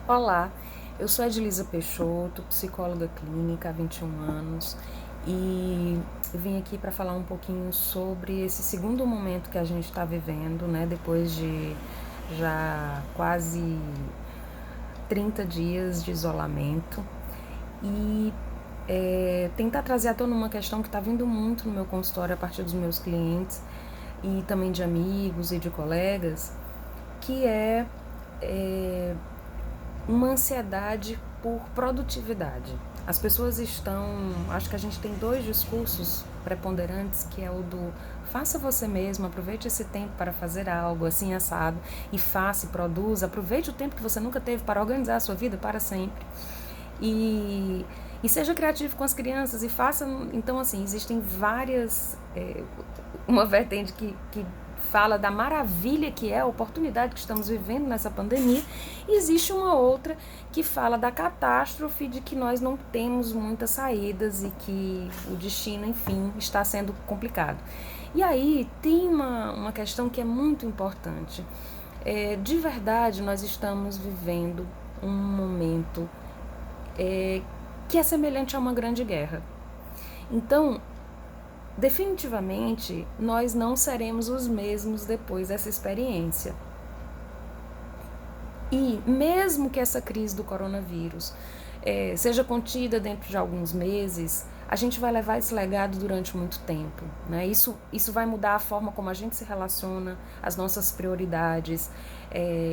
Olá, eu sou Edilisa Peixoto, psicóloga clínica há 21 anos e vim aqui para falar um pouquinho sobre esse segundo momento que a gente está vivendo, né? Depois de já quase 30 dias de isolamento e tentar trazer à tona uma questão que está vindo muito no meu consultório a partir dos meus clientes e também de amigos e de colegas, que é uma ansiedade por produtividade. As pessoas acho que a gente tem dois discursos preponderantes, que é o do faça você mesmo, aproveite esse tempo para fazer algo assim assado, e faça e produza, aproveite o tempo que você nunca teve para organizar a sua vida para sempre. E, e seja criativo com as crianças e faça. Então, assim, existem várias. Uma vertente que fala da maravilha que é a oportunidade que estamos vivendo nessa pandemia, e existe uma outra que fala da catástrofe, de que nós não temos muitas saídas e que o destino, enfim, está sendo complicado. E aí tem uma questão que é muito importante. De verdade, nós estamos vivendo um momento que é semelhante a uma grande guerra. Então, definitivamente, nós não seremos os mesmos depois dessa experiência. E mesmo que essa crise do coronavírus seja contida dentro de alguns meses, a gente vai levar esse legado durante muito tempo, né? Isso vai mudar a forma como a gente se relaciona, as nossas prioridades,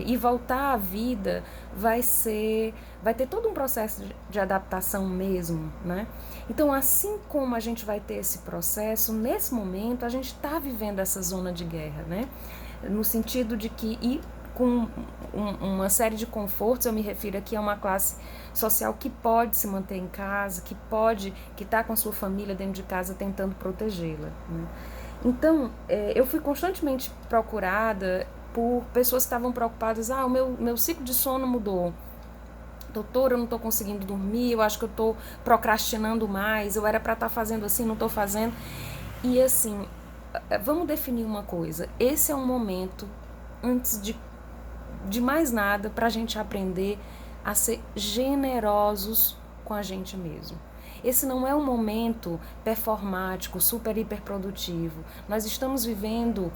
e voltar à vida vai ter todo um processo de adaptação mesmo, né? Então, assim como a gente vai ter esse processo, nesse momento a gente está vivendo essa zona de guerra, né? No sentido de que com uma série de confortos, eu me refiro aqui a uma classe social que pode se manter em casa, que está com a sua família dentro de casa tentando protegê-la, né? Então, eu fui constantemente procurada por pessoas que estavam preocupadas. O meu ciclo de sono mudou. Doutora, eu não estou conseguindo dormir, eu acho que eu estou procrastinando mais, eu era para estar fazendo assim, não estou fazendo. E assim, vamos definir uma coisa. Esse é um momento, antes de mais nada, para a gente aprender a ser generosos com a gente mesmo. Esse não é um momento performático, super hiperprodutivo. Nós estamos vivendo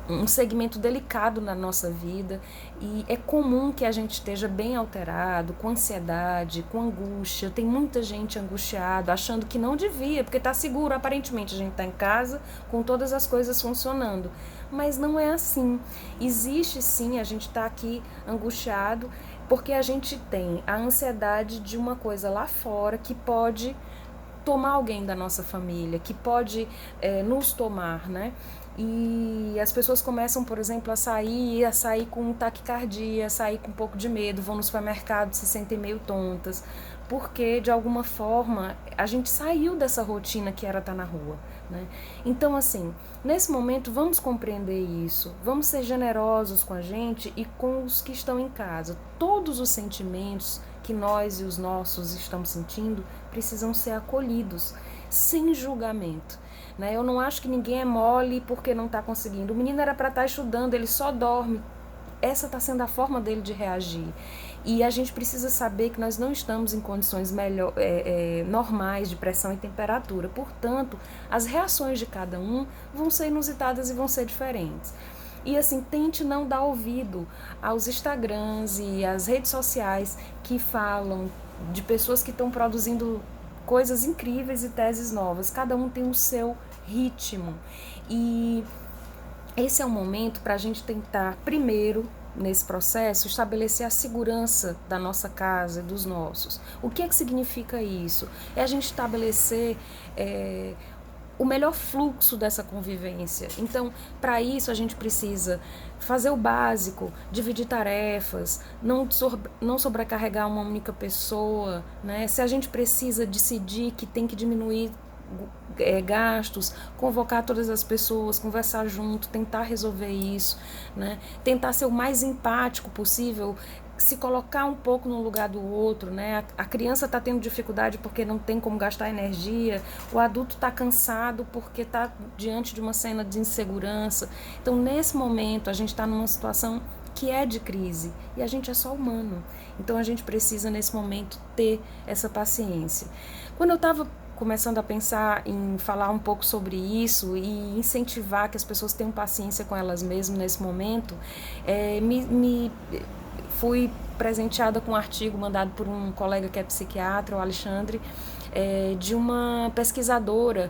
um segmento delicado na nossa vida, e é comum que a gente esteja bem alterado, com ansiedade, com angústia. Tem muita gente angustiada, achando que não devia, porque está seguro, aparentemente a gente está em casa com todas as coisas funcionando, mas não é assim. Existe sim, a gente está aqui angustiado porque a gente tem a ansiedade de uma coisa lá fora que pode tomar alguém da nossa família, que pode nos tomar, né? E as pessoas começam, por exemplo, a sair com taquicardia, a sair com um pouco de medo, vão no supermercado, se sentem meio tontas, porque de alguma forma a gente saiu dessa rotina que era estar na rua, né? Então, assim, nesse momento vamos compreender isso, vamos ser generosos com a gente e com os que estão em casa. Todos os sentimentos que nós e os nossos estamos sentindo precisam ser acolhidos, sem julgamento, né? Eu não acho que ninguém é mole porque não está conseguindo. O menino era para estar estudando, ele só dorme. Essa está sendo a forma dele de reagir. E a gente precisa saber que nós não estamos em condições normais de pressão e temperatura. Portanto, as reações de cada um vão ser inusitadas e vão ser diferentes. E assim, tente não dar ouvido aos Instagrams e às redes sociais que falam de pessoas que estão produzindo coisas incríveis e teses novas. Cada um tem o seu ritmo. E esse é o momento para a gente tentar, primeiro, nesse processo, estabelecer a segurança da nossa casa, dos nossos. O que é que significa isso? É a gente estabelecer o melhor fluxo dessa convivência. Então, para isso, a gente precisa fazer o básico, dividir tarefas, não sobrecarregar uma única pessoa, né? Se a gente precisa decidir que tem que diminuir gastos, convocar todas as pessoas, conversar junto, tentar resolver isso, né? Tentar ser o mais empático possível, se colocar um pouco no lugar do outro, né? A criança está tendo dificuldade porque não tem como gastar energia, o adulto está cansado porque está diante de uma cena de insegurança. Então, nesse momento, a gente está numa situação que é de crise, e a gente é só humano. Então a gente precisa, nesse momento, ter essa paciência. Quando eu estava começando a pensar em falar um pouco sobre isso e incentivar que as pessoas tenham paciência com elas mesmas nesse momento, fui presenteada com um artigo mandado por um colega que é psiquiatra, o Alexandre, de uma pesquisadora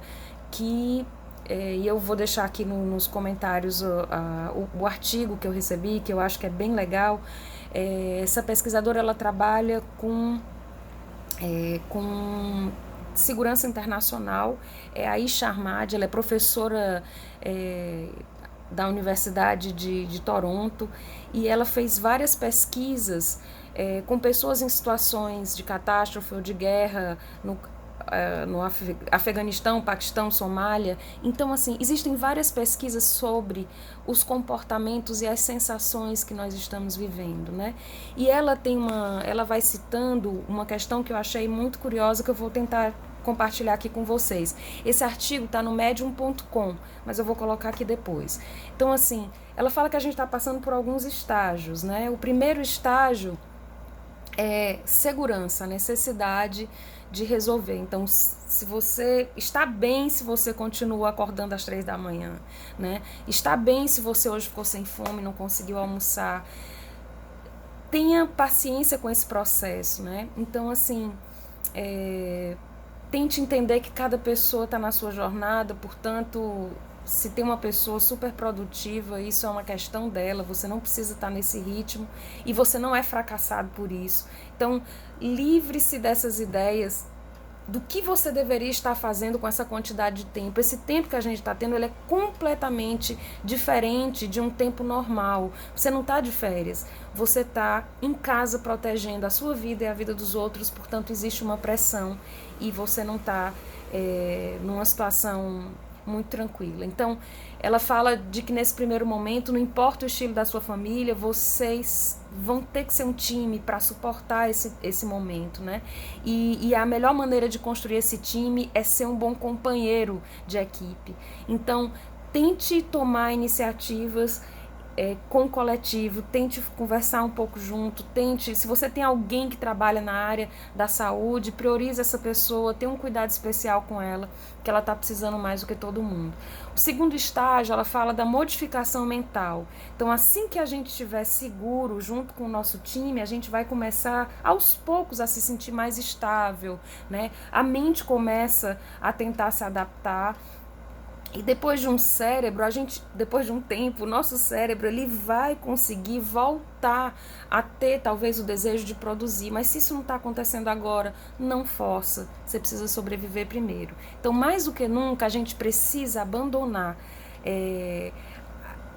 que, e eu vou deixar aqui nos comentários o artigo que eu recebi, que eu acho que é bem legal. Essa pesquisadora, ela trabalha com segurança internacional, é a Isha Ahmad, ela é professora da Universidade de Toronto, e ela fez várias pesquisas com pessoas em situações de catástrofe ou de guerra no Afeganistão, Paquistão, Somália. Então, assim, existem várias pesquisas sobre os comportamentos e as sensações que nós estamos vivendo, né? E ela vai citando uma questão que eu achei muito curiosa, que eu vou tentar compartilhar aqui com vocês. Esse artigo está no medium.com, mas eu vou colocar aqui depois. Então, assim, ela fala que a gente está passando por alguns estágios, né? O primeiro estágio é segurança, necessidade de resolver. Então, se você está bem, se você continua acordando às 3 da manhã, né? Está bem se você hoje ficou sem fome, não conseguiu almoçar. Tenha paciência com esse processo, né? Então, assim, tente entender que cada pessoa está na sua jornada, portanto, se tem uma pessoa super produtiva, isso é uma questão dela, você não precisa estar nesse ritmo e você não é fracassado por isso. Então, livre-se dessas ideias do que você deveria estar fazendo com essa quantidade de tempo. Esse tempo que a gente está tendo, ele é completamente diferente de um tempo normal. Você não está de férias, você está em casa protegendo a sua vida e a vida dos outros, portanto existe uma pressão e você não está numa situação muito tranquila. Então, ela fala de que nesse primeiro momento, não importa o estilo da sua família, vocês vão ter que ser um time para suportar esse momento, né? E a melhor maneira de construir esse time é ser um bom companheiro de equipe. Então, tente tomar iniciativas com o coletivo, tente conversar um pouco junto, se você tem alguém que trabalha na área da saúde, priorize essa pessoa, tenha um cuidado especial com ela, que ela está precisando mais do que todo mundo. O segundo estágio, ela fala da modificação mental. Então, assim que a gente estiver seguro junto com o nosso time, a gente vai começar aos poucos a se sentir mais estável, né? A mente começa a tentar se adaptar. E depois de depois de um tempo, o nosso cérebro ele vai conseguir voltar a ter talvez o desejo de produzir. Mas se isso não está acontecendo agora, não força. Você precisa sobreviver primeiro. Então, mais do que nunca, a gente precisa abandonar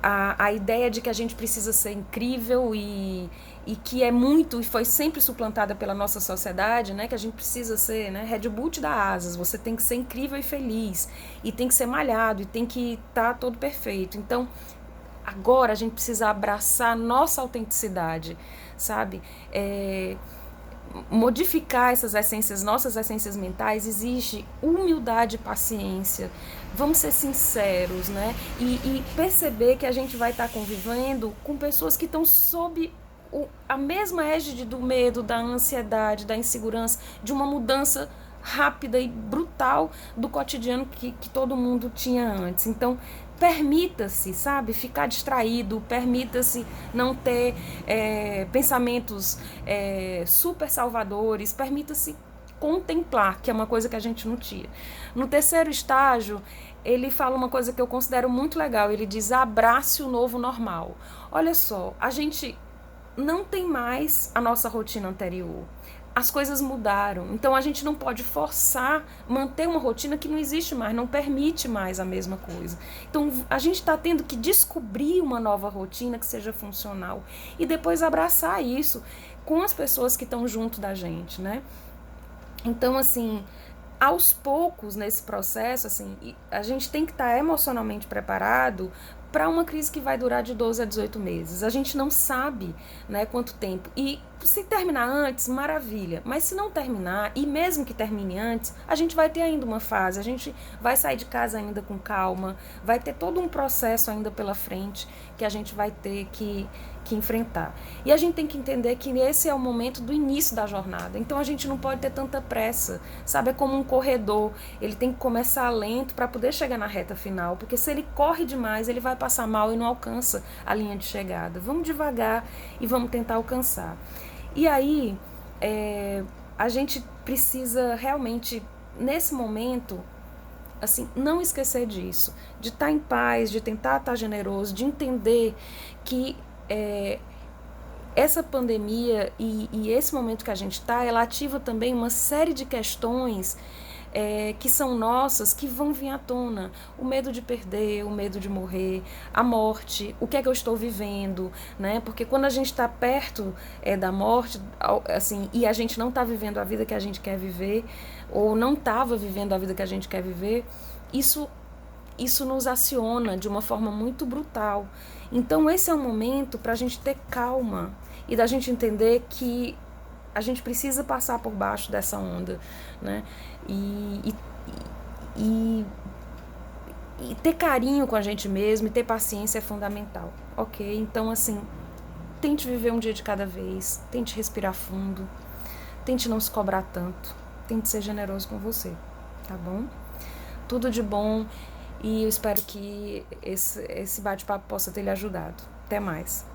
a ideia de que a gente precisa ser incrível e que é muito, e foi sempre suplantada pela nossa sociedade, né, que a gente precisa ser, né, Red Bull te dá asas, você tem que ser incrível e feliz, e tem que ser malhado, e tem que estar todo perfeito. Então, agora a gente precisa abraçar nossa autenticidade, sabe? Modificar nossas essências mentais, exige humildade e paciência. Vamos ser sinceros, né? E perceber que a gente vai estar convivendo com pessoas que estão sob a mesma égide do medo, da ansiedade, da insegurança, de uma mudança rápida e brutal do cotidiano que todo mundo tinha antes. Então, permita-se, sabe, ficar distraído, permita-se não ter pensamentos super salvadores, permita-se contemplar, que é uma coisa que a gente não tinha. No terceiro estágio, ele fala uma coisa que eu considero muito legal, ele diz: abrace o novo normal. Olha só, a gente não tem mais a nossa rotina anterior. As coisas mudaram, então a gente não pode forçar manter uma rotina que não existe mais, não permite mais a mesma coisa. Então a gente está tendo que descobrir uma nova rotina que seja funcional e depois abraçar isso com as pessoas que estão junto da gente, né? Então, assim, aos poucos nesse processo, assim, a gente tem que estar emocionalmente preparado para uma crise que vai durar de 12 a 18 meses. A gente não sabe, né, quanto tempo. E se terminar antes, maravilha. Mas se não terminar, e mesmo que termine antes, a gente vai ter ainda uma fase. A gente vai sair de casa ainda com calma. Vai ter todo um processo ainda pela frente que a gente vai ter que enfrentar. E a gente tem que entender que esse é o momento do início da jornada. Então a gente não pode ter tanta pressa, sabe? É como um corredor. Ele tem que começar lento para poder chegar na reta final, porque se ele corre demais, ele vai passar mal e não alcança a linha de chegada. Vamos devagar e vamos tentar alcançar. E aí, a gente precisa realmente, nesse momento, assim, não esquecer disso, de estar em paz, de tentar estar generoso, de entender que essa pandemia e esse momento que a gente está, ela ativa também uma série de questões que são nossas, que vão vir à tona. O medo de perder, o medo de morrer, a morte, o que é que eu estou vivendo, né? Porque quando a gente está perto da morte, assim, e a gente não está vivendo a vida que a gente quer viver, ou não estava vivendo a vida que a gente quer viver, isso nos aciona de uma forma muito brutal. Então esse é um momento para a gente ter calma e da gente entender que a gente precisa passar por baixo dessa onda, né? E ter carinho com a gente mesmo e ter paciência é fundamental, ok? Então, assim, tente viver um dia de cada vez, tente respirar fundo, tente não se cobrar tanto, tente ser generoso com você, tá bom? Tudo de bom e eu espero que esse bate-papo possa ter lhe ajudado. Até mais.